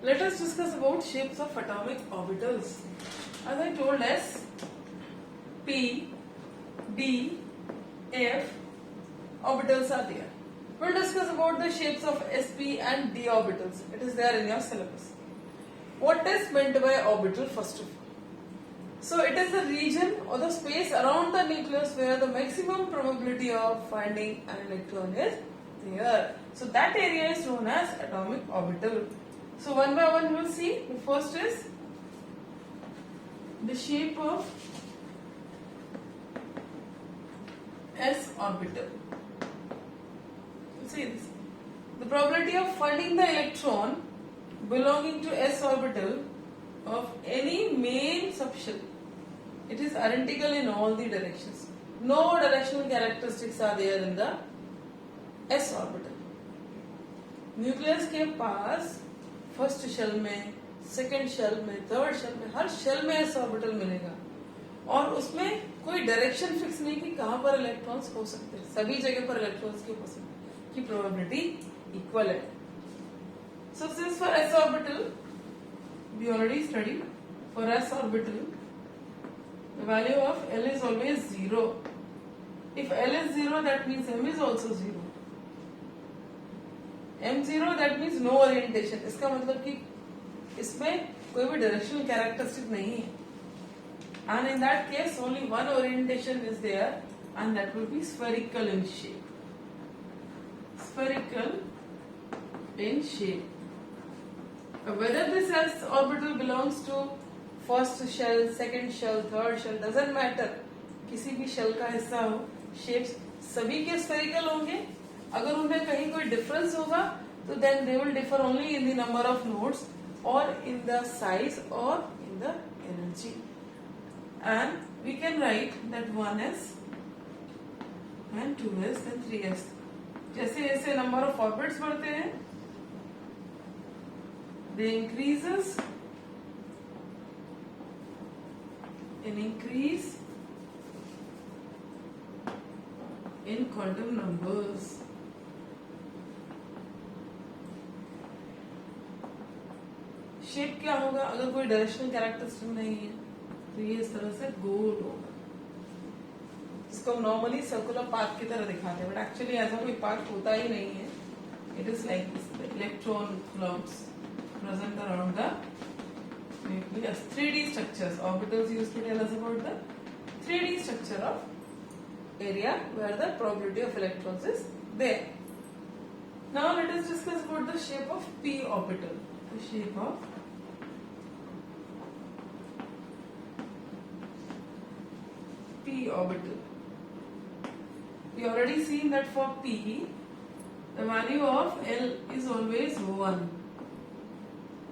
Let us discuss about shapes of atomic orbitals. As I told, S, P, D, F orbitals are there. We'll discuss about the shapes of sp and d orbitals. It is there in your syllabus. What is meant by orbital first of all? So it is the region or the space around the nucleus where the maximum probability of finding an electron is there. So that area is known as atomic orbital. So one by one we will see. The first is the shape of s orbital. See this. The probability of finding the electron belonging to s orbital of any main subshell. It is identical in all the directions. No directional characteristics are there in the s orbital. Nucleus के पास first shell में, second shell में, third shell में, हर shell में s orbital मिलेगा और उसमें कोई direction fix नहीं कि कहां पर इलेक्ट्रॉन्स हो सकते हैं. सभी जगह पर इलेक्ट्रॉन्स की प्रोबेबिलिटी इक्वल है. So since for s orbital we already studied, for s orbital the value of L is always 0. If L is 0, that means M is also 0. M0 that means no orientation. इसका मतलब कि इसमें कोई भी directional characteristic नहीं है. And in that case only one orientation is there and that will be spherical in shape. Spherical in shape. Whether this s orbital belongs to first shell, second shell, third shell doesn't matter. किसी भी shell का हिस्सा हो, shapes सभी के spherical होंगे. अगर उनमें कहीं कोई डिफरेंस होगा तो then they will differ only in the number of nodes और इन द साइज और in the energy. And we can write that 1s and 2s and 3s. जैसे जैसे नंबर ऑफ ऑर्बिट्स बढ़ते हैं they increases an increase in quantum numbers. Shape क्या होगा? अगर कोई डायरेक्शनल कैरेक्टरिस्टिक नहीं है तो ये इस तरह से गोल होगा. इसको नॉर्मली सर्कुलर पाथ की तरह दिखाते हैं बट एक्चुअली ऐसा कोई पाथ होता ही नहीं है. It is like this electron clouds present around the nucleus. 3D structures. Orbitals used to tell us about the 3D structure of area where the probability of electrons is there. Now let us discuss about the shape of p orbital. The shape of p orbital. We already seen that for p the value of L is always 1.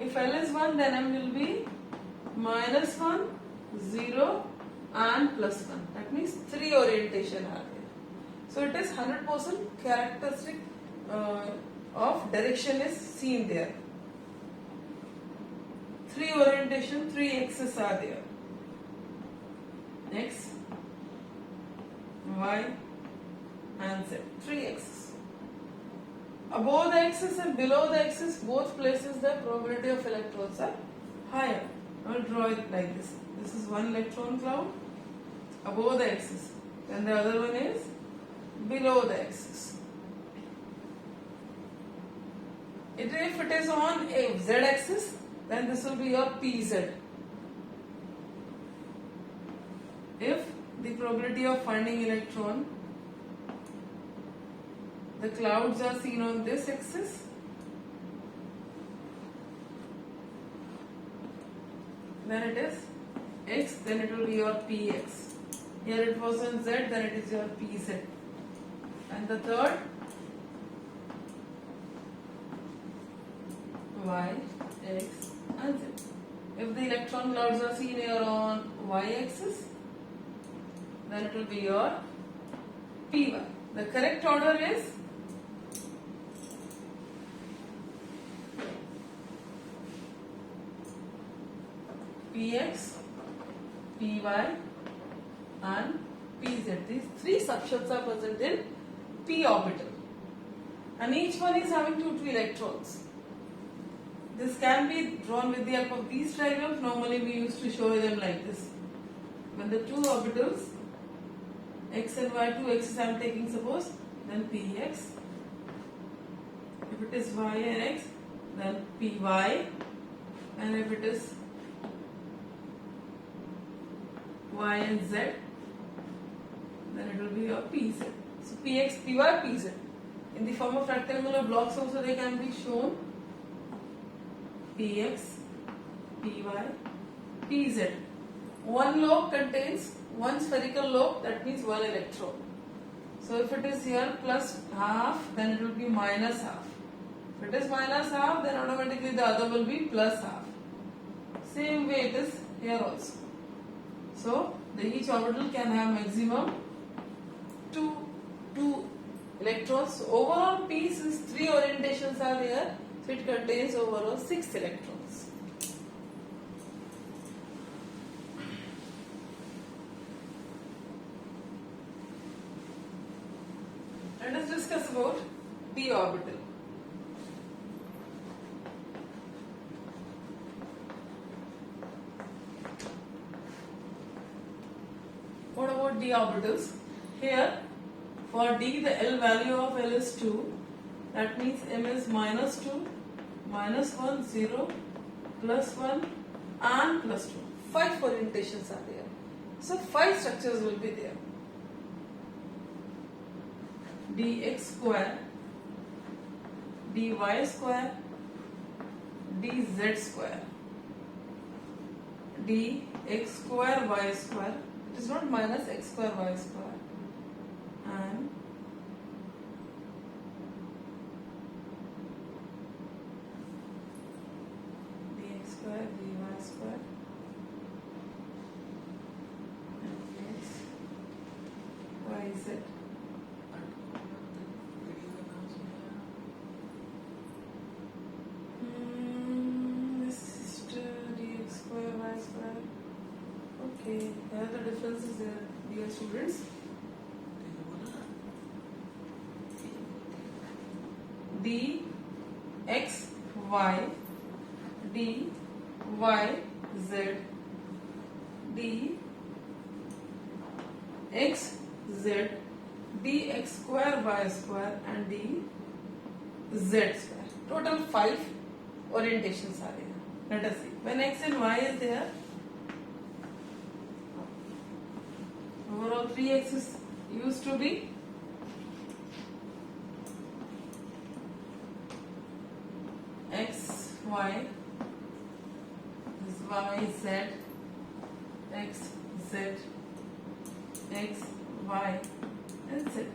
If L is 1, then M will be -1, 0 and +1. That means 3 orientation are there. So it is 100% characteristic of direction is seen there. 3 orientation, 3 axes are there. X, Y and Z. 3 axes. Above the axis and below the axis, both places the probability of electrons are higher. I'll draw it like this. This is one electron cloud above the axis, and the other one is below the axis. If it is on a z-axis, then this will be your pz. If the probability of finding electron, the clouds are seen on this axis, then it is x, then it will be your px. Here it was on z, then it is your pz. And the third, y, x and z. If the electron clouds are seen here on y axis, then it will be your py. The correct order is px, py and pz. These 3 subshells are present in p orbital and each one is having 2 electrons. This can be drawn with the help of these diagrams. Normally we used to show them like this. When the two orbitals x and y, two x's I am taking suppose, then px. If it is y and x, then py, and if it is y and z, then it will be your pz. So px, py, pz. In the form of rectangular blocks also they can be shown. Px, Py, Pz. One lobe contains one spherical lobe, that means one electron. So if it is here plus half, then it will be minus half. If it is minus half, then automatically the other will be plus half. Same way it is here also. So each orbital can have maximum two electrons. So overall P, since three orientations are there, so it contains overall 6 electrons. Let us discuss about d orbital. What about d orbitals? Here, for d, the L value of L is 2. That means M is minus 2, minus 1, 0, plus 1 and plus 2. 5 orientations are there. So 5 structures will be there. dx square, dy square, dz square, dx square y square. It is not minus x square y square, and dx square, dy square, and dx yz. Okay, here the difference is there, dear students. D x y, d y z, d x z, d x square y square, and d z square. Total 5 orientations are there. Let us see. When x and y is there, overall 3 axes used to be x, y, this y, z, x, z, x, y, and z.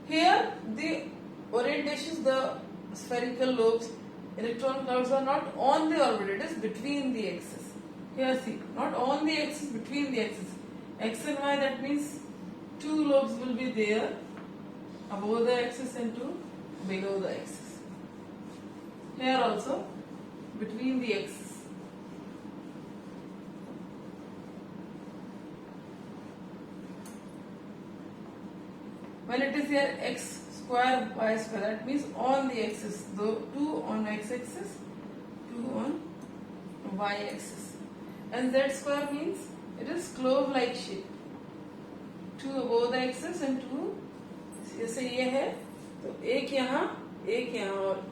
Here the orientations, the spherical lobes, electron clouds are not on the orbit, it is between the axes. Here see, not on the axis, between the axis. X and y, that means 2 lobes will be there above the axis and 2 below the axis. Here also between the axis. When it is here x square y square, that means on the axis. Though 2 on x axis, 2 on y axis. And z square means it is globe like shape. 2 above the axis and 2, जैसे ये है तो एक यहाँ और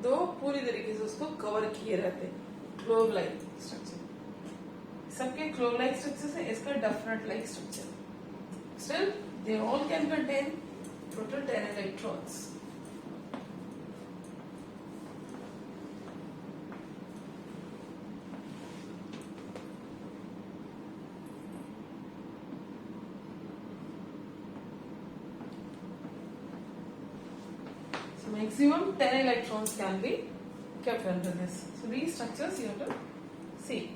2 पूरी तरीके से उसको कवर किए रहते हैं. Globe like structure. सबके ग्लोब लाइक स्ट्रक्चर है, इसका definite like structure. Still, they all can contain total 10 electrons. So maximum 10 electrons can be kept under this. So these structures you have to see.